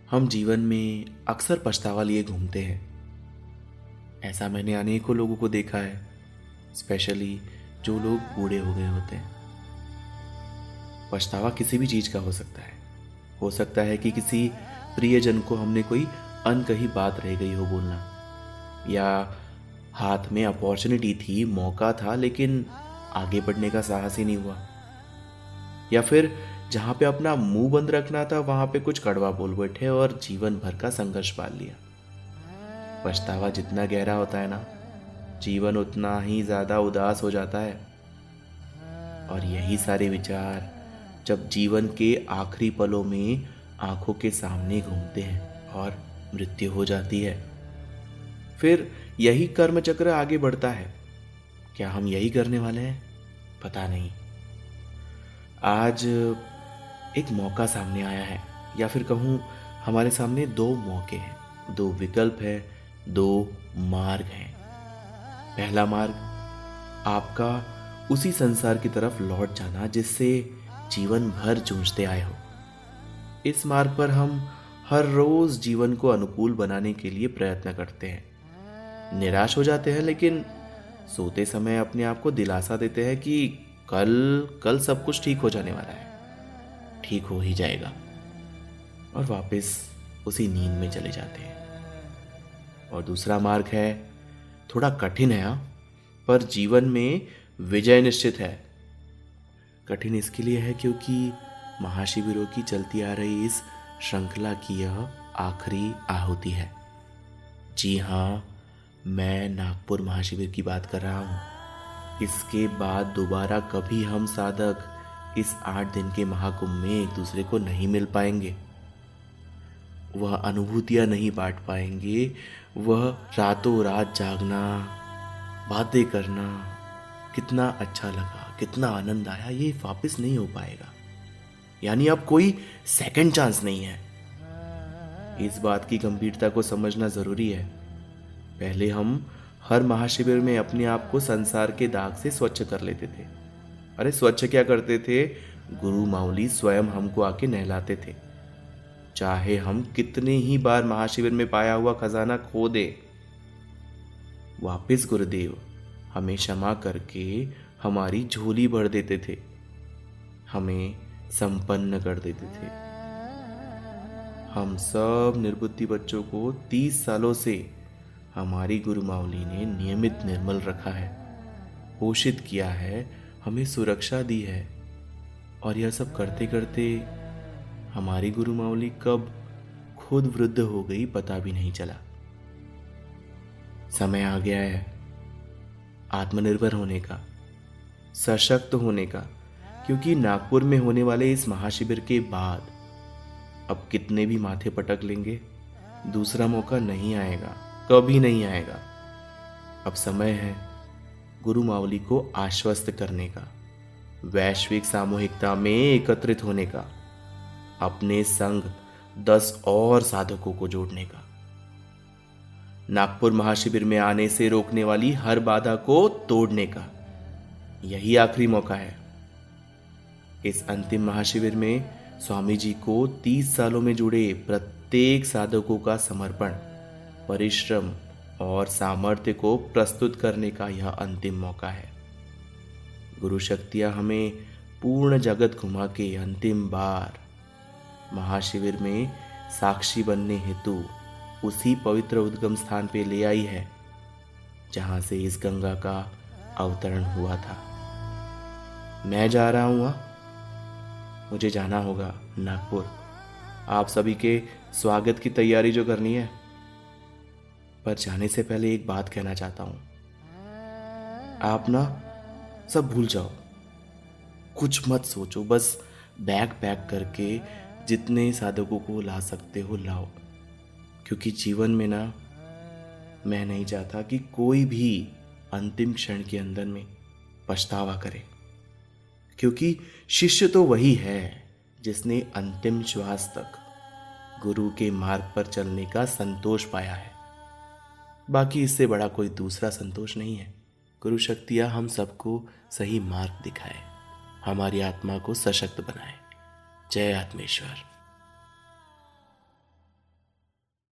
हम जीवन में अक्सर पछतावा लिए घूमते हैं। ऐसा मैंने अनेकों लोगों को देखा है, स्पेशली जो लोग बूढ़े हो गए होते हैं। पछतावा किसी भी चीज का हो सकता है। हो सकता है कि किसी प्रियजन को हमने कोई अनकही बात रह गई हो बोलना, या हाथ में अपॉर्चुनिटी थी, मौका था, लेकिन आगे बढ़ने का साहस ही नहीं हुआ, या फिर जहां पे अपना मुंह बंद रखना था वहां पे कुछ कड़वा बोल बैठे और जीवन भर का संघर्ष पाल लिया। पछतावा जितना गहरा होता है ना, जीवन उतना ही ज्यादा उदास हो जाता है। और यही सारे विचार जब जीवन के आखिरी पलों में आंखों के सामने घूमते हैं और मृत्यु हो जाती है, फिर यही कर्म चक्र आगे बढ़ता है। क्या हम यही करने वाले हैं? पता नहीं। आज एक मौका सामने आया है, या फिर कहूं हमारे सामने दो मौके हैं, दो विकल्प है, दो मार्ग हैं। पहला मार्ग आपका उसी संसार की तरफ लौट जाना जिससे जीवन भर जूझते आए हो। इस मार्ग पर हम हर रोज जीवन को अनुकूल बनाने के लिए प्रयत्न करते हैं, निराश हो जाते हैं, लेकिन सोते समय अपने आप को दिलासा देते हैं कि कल कल सब कुछ ठीक हो जाने वाला है, ठीक हो ही जाएगा, और वापस उसी नींद में चले जाते हैं। और दूसरा मार्ग है, थोड़ा कठिन है हाँ, पर जीवन में विजय निश्चित है। कठिन इसके लिए है क्योंकि महाशिविरों की चलती आ रही इस श्रृंखला की यह आखिरी आहुति है। जी हाँ, मैं नागपुर महाशिविर की बात कर रहा हूँ। इसके बाद दोबारा कभी हम साधक इस 8 दिन के महाकुंभ में एक दूसरे को नहीं मिल पाएंगे, वह अनुभूतियां नहीं बांट पाएंगे, वह रातों रात जागना, बातें करना, कितना अच्छा लगा, कितना आनंद आया, ये वापस नहीं हो पाएगा। यानी अब कोई सेकंड चांस नहीं है। इस बात की गंभीरता को समझना जरूरी है। पहले हम हर महाशिविर में अपने आप को संसार के दाग से स्वच्छ कर लेते थे। अरे स्वच्छ क्या करते थे, गुरु माउली स्वयं हमको आके नहलाते थे। चाहे हम कितने ही बार महाशिविर में पाया हुआ खजाना खो दे, वापिस गुरुदेव हमें क्षमा करके हमारी झोली भर देते थे, हमें संपन्न कर देते थे। हम सब निर्बुद्धि बच्चों को 30 सालों से हमारी गुरु माउली ने नियमित निर्मल रखा है, पोषित किया है, हमें सुरक्षा दी है। और यह सब करते करते हमारी गुरु माउली कब खुद वृद्ध हो गई पता भी नहीं चला। समय आ गया है आत्मनिर्भर होने का, सशक्त होने का, क्योंकि नागपुर में होने वाले इस महाशिविर के बाद अब कितने भी माथे पटक लेंगे, दूसरा मौका नहीं आएगा, कभी नहीं आएगा। अब समय है गुरु माउली को आश्वस्त करने का, वैश्विक सामूहिकता में एकत्रित होने का, अपने संग 10 और साधकों को जोड़ने का, नागपुर महाशिविर में आने से रोकने वाली हर बाधा को तोड़ने का। यही आखिरी मौका है। इस अंतिम महाशिविर में स्वामी जी को 30 सालों में जुड़े प्रत्येक साधकों का समर्पण, परिश्रम और सामर्थ्य को प्रस्तुत करने का यह अंतिम मौका है। गुरु शक्तियां हमें पूर्ण जगत घुमा के अंतिम बार महाशिविर में साक्षी बनने हेतु उसी पवित्र उद्गम स्थान पे ले आई है जहां से इस गंगा का अवतरण हुआ था। मैं जा रहा हूं, मुझे जाना होगा नागपुर। आप सभी के स्वागत की तैयारी जो करनी है, पर जाने से पहले एक बात कहना चाहता हूं। आप ना सब भूल जाओ, कुछ मत सोचो, बस बैग पैक करके जितने साधकों को ला सकते हो लाओ। क्योंकि जीवन में ना, मैं नहीं चाहता कि कोई भी अंतिम क्षण के अंदर में पछतावा करे, क्योंकि शिष्य तो वही है जिसने अंतिम श्वास तक गुरु के मार्ग पर चलने का संतोष पाया है। बाकी इससे बड़ा कोई दूसरा संतोष नहीं है। गुरु शक्तियां हम सबको सही मार्ग दिखाए, हमारी आत्मा को सशक्त बनाए। जय आत्मेश्वर।